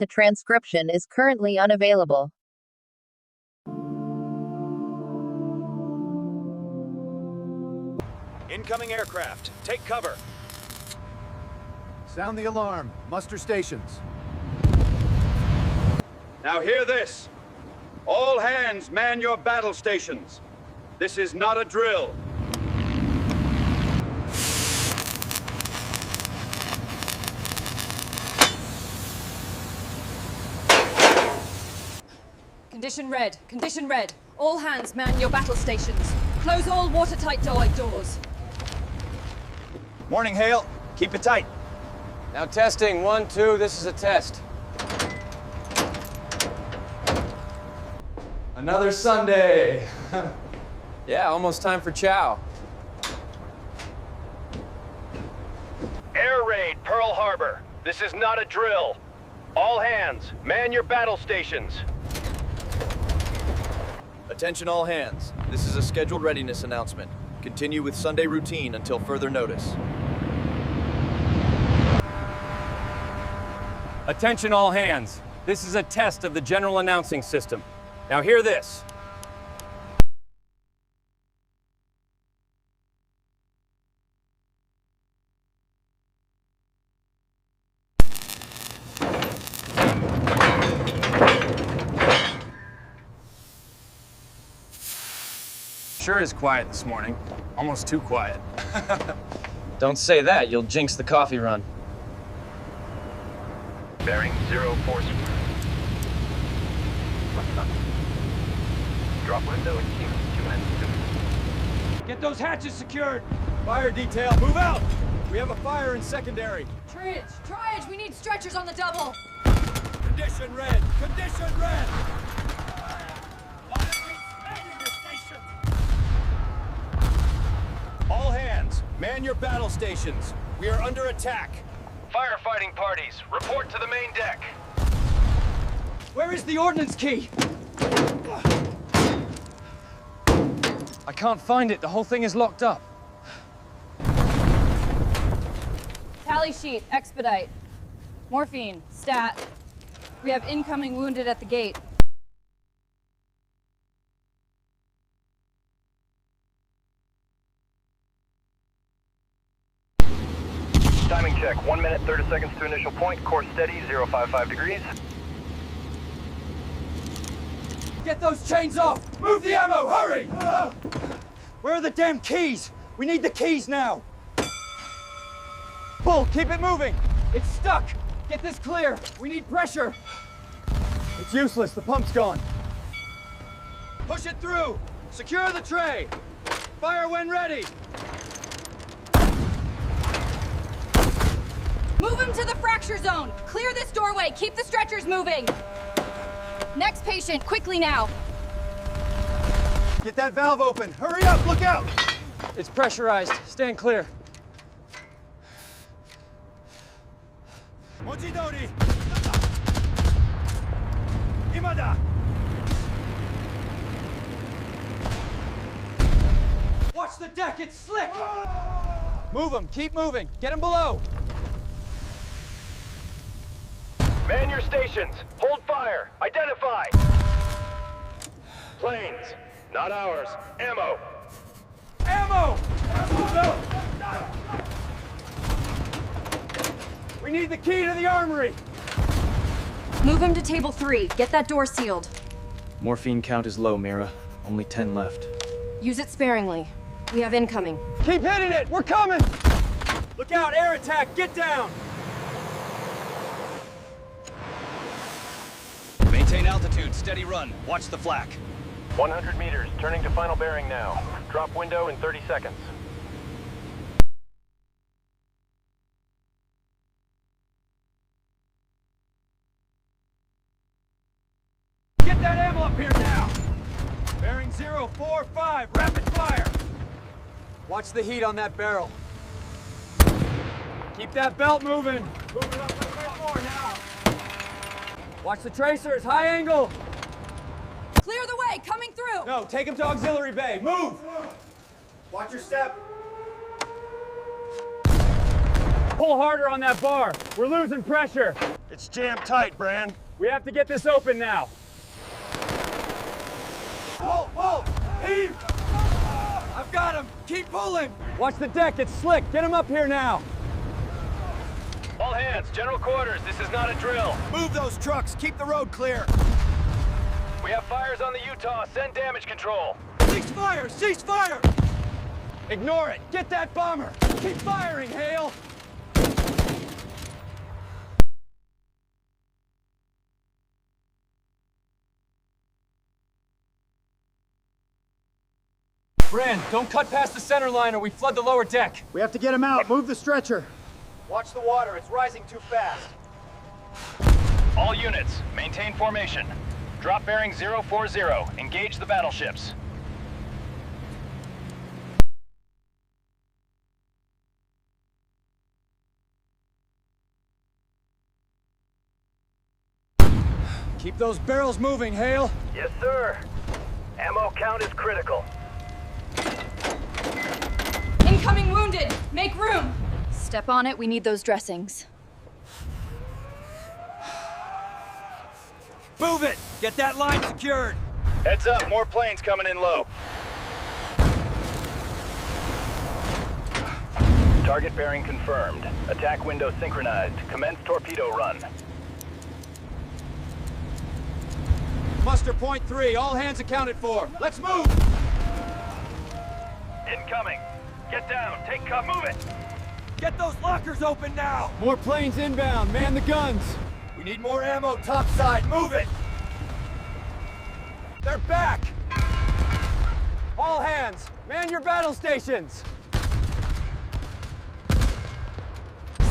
The transcription is currently unavailable. Incoming aircraft. Take cover. Sound the alarm. Muster stations. Now hear this. All hands man your battle stations. This is not a drill. Condition red. Condition red. All hands man your battle stations. Close all watertight doors. Morning, HALE. Keep it tight. Now testing, 1, 2, this is a test. Another Sunday. Yeah, almost time for chow. Air raid, Pearl Harbor. This is not a drill. All hands, man your battle stations. Attention all hands. This is a scheduled readiness announcement. Continue with Sunday routine until further notice. Attention all hands. This is a test of the general announcing system. Now hear this. Sure is quiet this morning. Almost too quiet. Don't say that, you'll jinx the coffee run. Bearing 04. Drop window and keep 2 minutes. Get those hatches secured. Fire detail, move out! We have a fire in secondary. Triage, we need stretchers on the double. Condition red! Condition red! All hands, man your battle stations. We are under attack. Firefighting parties, report to the main deck. Where is the ordnance key? I can't find it. The whole thing is locked up. Tally sheet, expedite. Morphine, stat. We have incoming wounded at the gate. Timing check, 1 minute, 30 seconds to initial point. Course steady, 055 degrees. Get those chains off! Move the ammo! Hurry! Where are the damn keys? We need the keys now! Pull! Keep it moving! It's stuck! Get this clear! We need pressure! It's useless. The pump's gone. Push it through! Secure the tray! Fire when ready! Move him to the fracture zone. Clear this doorway. Keep the stretchers moving. Next patient, quickly now. Get that valve open. Hurry up, look out! It's pressurized. Stand clear. Mochidori! Imada! Watch the deck. It's slick. Move him. Keep moving. Get him below. Man your stations, hold fire, identify. Planes, not ours, ammo. Ammo! We need the key to the armory. Move him to table 3. Get that door sealed. Morphine count is low, MIRA. Only 10 left. Use it sparingly. We have incoming. Keep hitting it. We're coming. Look out. Air attack. Get down. Maintain altitude, steady run. Watch the flak. 100 meters, turning to final bearing now. Drop window in 30 seconds. Get that ammo up here now. Bearing 045. Rapid fire. Watch the heat on that barrel. Keep that belt moving. Move it up a bit more now. Watch the tracers, high angle! Clear the way, coming through! No, take him to auxiliary bay, move! Watch your step. Pull harder on that bar, we're losing pressure. It's jammed tight, Bran. We have to get this open now. Whoa! Heave! I've got him! Keep pulling! Watch the deck, it's slick. Get him up here now. All hands, general quarters, this is not a drill. Move those trucks. Keep the road clear. We have fires on the Utah. Send damage control. Cease fire! Cease fire! Ignore it. Get that bomber. Keep firing, HALE. Bran, don't cut past the center line or we flood the lower deck. We have to get him out. Move the stretcher. Watch the water. It's rising too fast. All units, maintain formation. Drop bearing 040. Engage the battleships. Keep those barrels moving, HALE. Yes, sir. Ammo count is critical. Incoming wounded! Make room! Step on it, we need those dressings. Move it! Get that line secured! Heads up, more planes coming in low. Target bearing confirmed. Attack window synchronized. Commence torpedo run. Muster point 3, all hands accounted for. Let's move! Incoming. Get down. Take cover. Move it. Get those lockers open now! More planes inbound. Man the guns. We need more ammo topside. Move it! They're back! All hands, man your battle stations!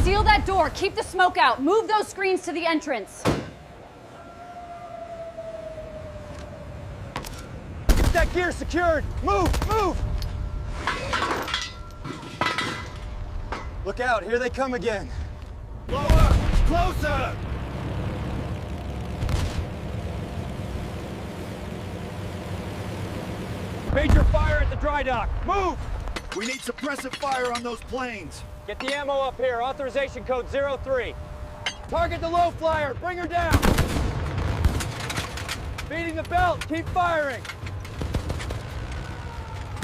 Seal that door, keep the smoke out. Move those screens to the entrance. Get that gear secured! Move! Look out, here they come again. Lower! Closer! Major fire at the dry dock. Move! We need suppressive fire on those planes. Get the ammo up here. Authorization code 03. Target the low flyer. Bring her down. Beating the belt. Keep firing.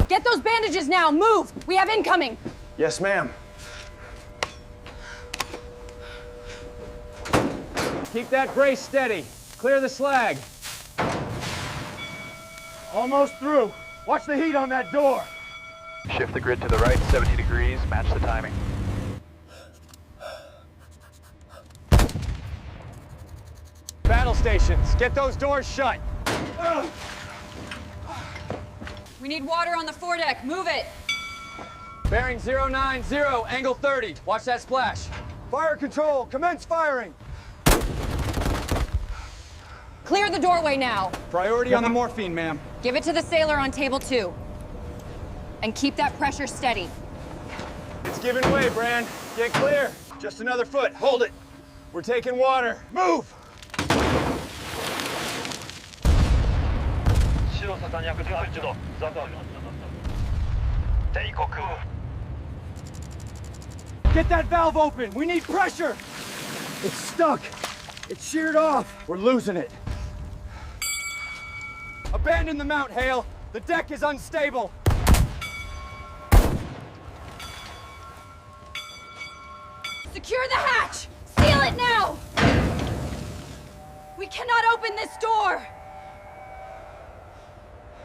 Get those bandages now, move! We have incoming! Yes, ma'am. Keep that brace steady. Clear the slag. Almost through. Watch the heat on that door. Shift the grid to the right 70 degrees, match the timing. Battle stations, get those doors shut. We need water on the foredeck, move it! Bearing 090, angle 30. Watch that splash. Fire control, commence firing. Clear the doorway now. Priority on the morphine, ma'am. Give it to the sailor on table 2. And keep that pressure steady. It's giving way, Bran. Get clear. Just another foot. Hold it. We're taking water. Move! Get that valve open. We need pressure. It's stuck. It's sheared off. We're losing it. Abandon the mount, HALE. The deck is unstable. Secure the hatch! Seal it now! We cannot open this door!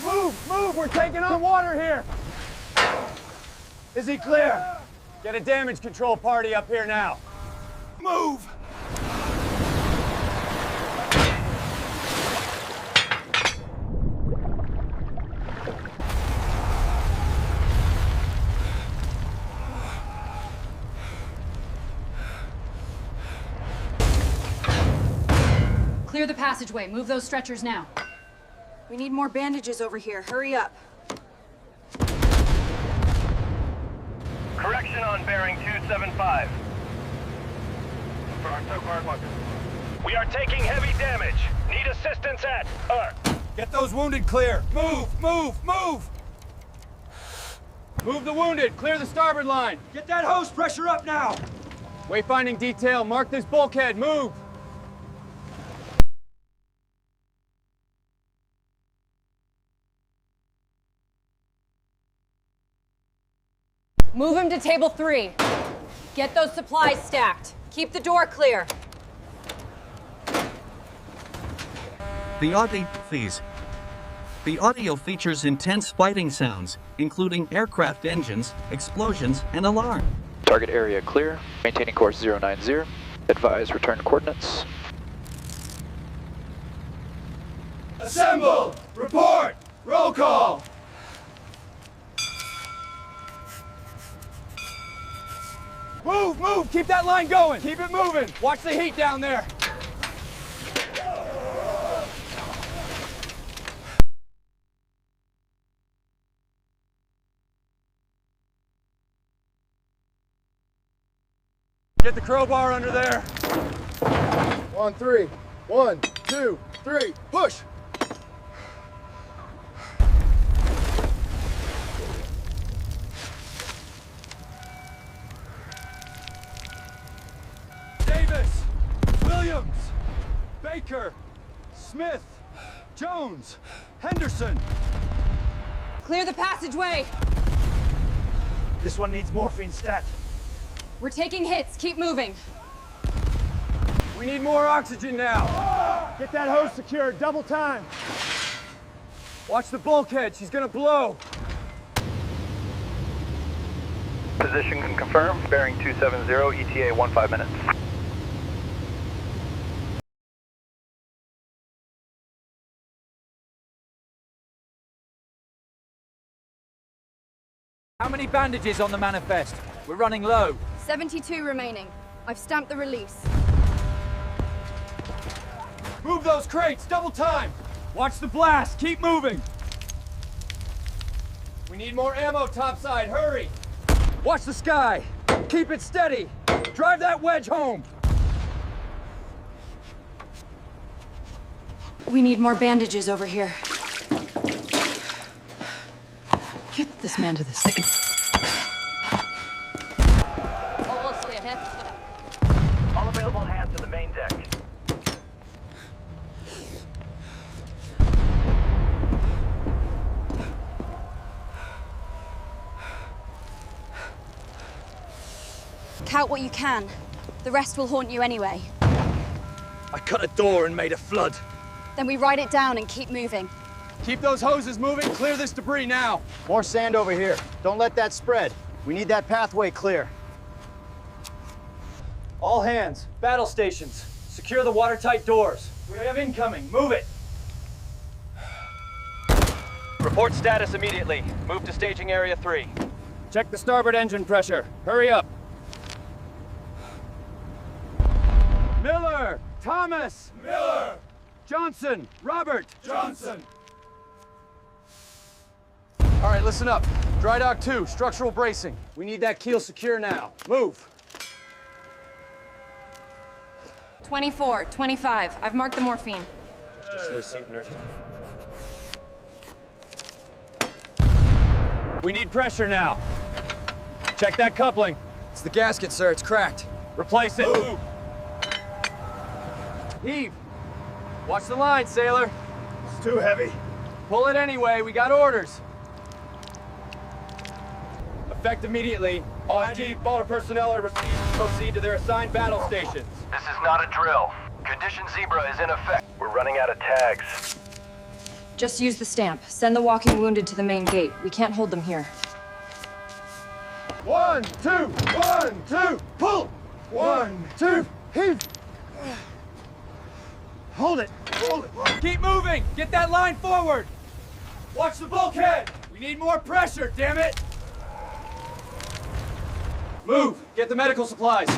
Move! We're taking on water here! Is he clear? Get a damage control party up here now. Move! Clear the passageway. Move those stretchers now. We need more bandages over here. Hurry up. Correction on bearing 275. We are taking heavy damage. Need assistance at Get those wounded clear. Move! Move the wounded. Clear the starboard line. Get that hose pressure up now. Wayfinding detail. Mark this bulkhead. Move. Move him to table 3. Get those supplies stacked. Keep the door clear. The audio, please. The audio features intense fighting sounds, including aircraft engines, explosions, and alarm. Target area clear. Maintaining course 090. Advise return coordinates. Assemble! Report! Roll call! Move, move! Keep that line going! Keep it moving! Watch the heat down there! Get the crowbar under there! On 3. 1, 2, 3, push! Davis! Williams! Baker! Smith! Jones! Henderson! Clear the passageway. This one needs morphine stat. We're taking hits. Keep moving. We need more oxygen now. Get that hose secured, double time. Watch the bulkhead, she's gonna blow. Position can confirm. Bearing 270, ETA 15 minutes. How many bandages on the manifest? We're running low. 72 remaining. I've stamped the release. Move those crates, double time. Watch the blast, keep moving. We need more ammo topside, hurry. Watch the sky, keep it steady. Drive that wedge home. We need more bandages over here. Get this man to the second. All available hands to the main deck. Count what you can. The rest will haunt you anyway. I cut a door and made a flood. Then we write it down and keep moving. Keep those hoses moving, clear this debris now. More sand over here. Don't let that spread. We need that pathway clear. All hands, battle stations. Secure the watertight doors. We have incoming, move it. Report status immediately. Move to staging area 3. Check the starboard engine pressure. Hurry up. Miller! Thomas! Miller! Johnson! Robert! Johnson! All right, listen up. Dry dock 2, structural bracing. We need that keel secure now. Move. 24, 25. I've marked the morphine. We need pressure now. Check that coupling. It's the gasket, sir. It's cracked. Replace it. Move. Heave. Watch the line, sailor. It's too heavy. Pull it anyway. We got orders. Effect immediately. All water personnel are received. Proceed to their assigned battle stations. This is not a drill. Condition Zebra is in effect. We're running out of tags. Just use the stamp. Send the walking wounded to the main gate. We can't hold them here. 1, 2, 1, 2, pull! 1, 2, heave! Hold it! Hold it! Keep moving! Get that line forward! Watch the bulkhead! We need more pressure, damn it! Move! Get the medical supplies!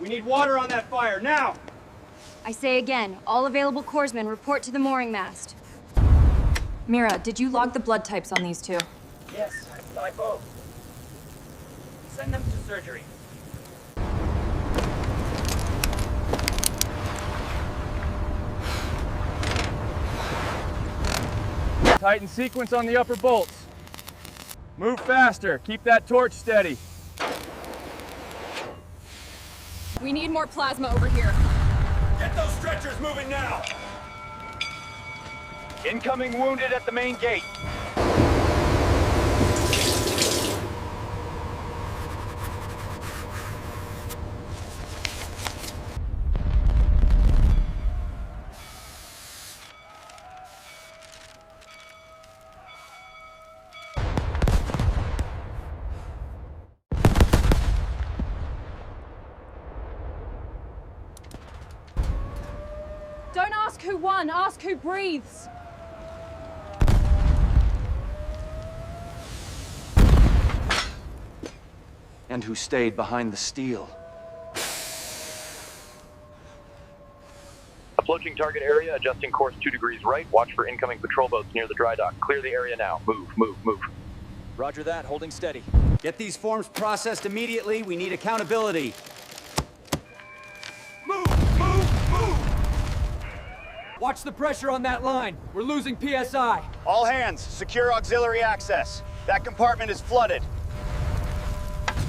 We need water on that fire, now! I say again, all available corpsmen report to the mooring mast. MIRA, did you log the blood types on these two? Yes, by both. Send them to surgery. Tighten sequence on the upper bolts. Move faster. Keep that torch steady. We need more plasma over here. Get those stretchers moving now! Incoming wounded at the main gate. Ask who won. Ask who breathes. And who stayed behind the steel. Approaching target area, adjusting course 2 degrees right. Watch for incoming patrol boats near the dry dock. Clear the area now. Move, move, move. Roger that, holding steady. Get these forms processed immediately. We need accountability. Move, move, move! Watch the pressure on that line. We're losing PSI. All hands, secure auxiliary access. That compartment is flooded.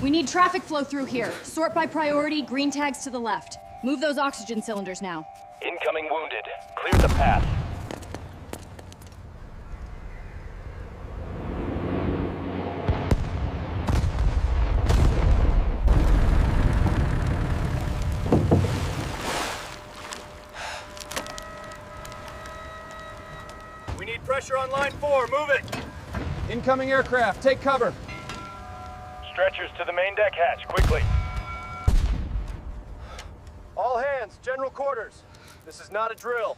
We need traffic flow through here. Sort by priority, green tags to the left. Move those oxygen cylinders now. Incoming wounded. Clear the path. We need pressure on line 4. Move it. Incoming aircraft, take cover. Stretchers to the main deck hatch, quickly. All hands, general quarters. This is not a drill.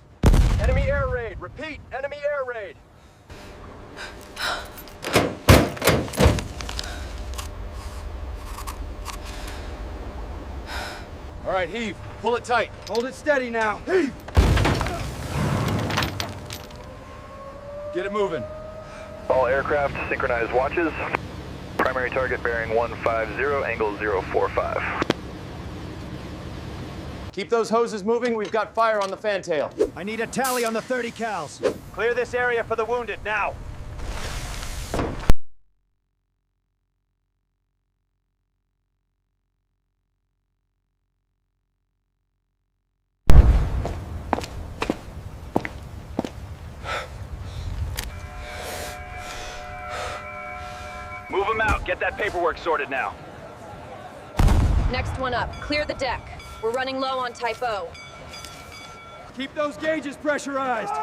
Enemy air raid. Repeat, enemy air raid. All right, heave. Pull it tight. Hold it steady now. Heave! Get it moving. All aircraft, synchronized watches. Primary target bearing 150, angle 045. Keep those hoses moving. We've got fire on the fantail. I need a tally on the 30 cals. Clear this area for the wounded, now. Move them out. Get that paperwork sorted now. Next one up. Clear the deck. We're running low on Type O. Keep those gauges pressurized.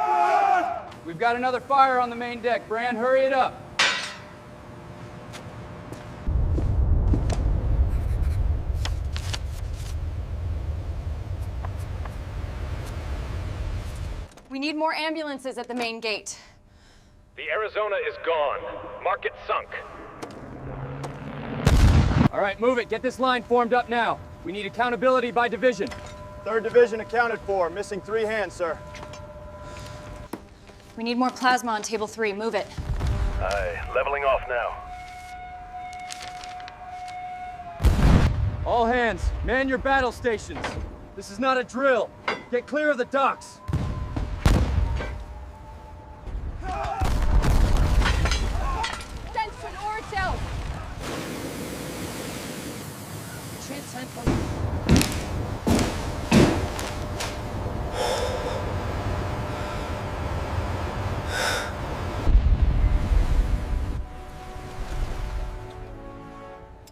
We've got another fire on the main deck. Brand, hurry it up. We need more ambulances at the main gate. The Arizona is gone. Mark it sunk. All right, move it. Get this line formed up now. We need accountability by division. 3rd Division accounted for. Missing 3 hands, sir. We need more plasma on table 3. Move it. Aye, leveling off now. All hands, man your battle stations. This is not a drill. Get clear of the docks. Attention, Ortel!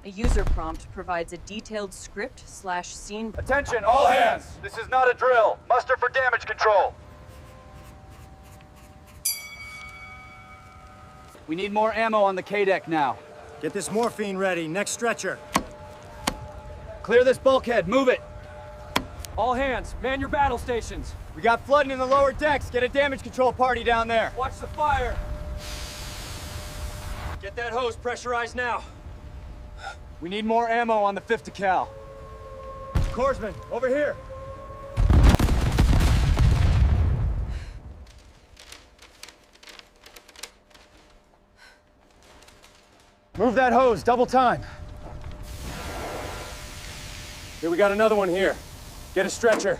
A user prompt provides a detailed script/scene. Attention, all hands. This is not a drill. Muster for damage control. We need more ammo on the K-deck now. Get this morphine ready. Next stretcher. Clear this bulkhead. Move it. All hands, man your battle stations. We got flooding in the lower decks. Get a damage control party down there. Watch the fire. Get that hose pressurized now. We need more ammo on the 5th cal. Corpsman, over here. Move that hose, double time. Here, we got another one here. Get a stretcher.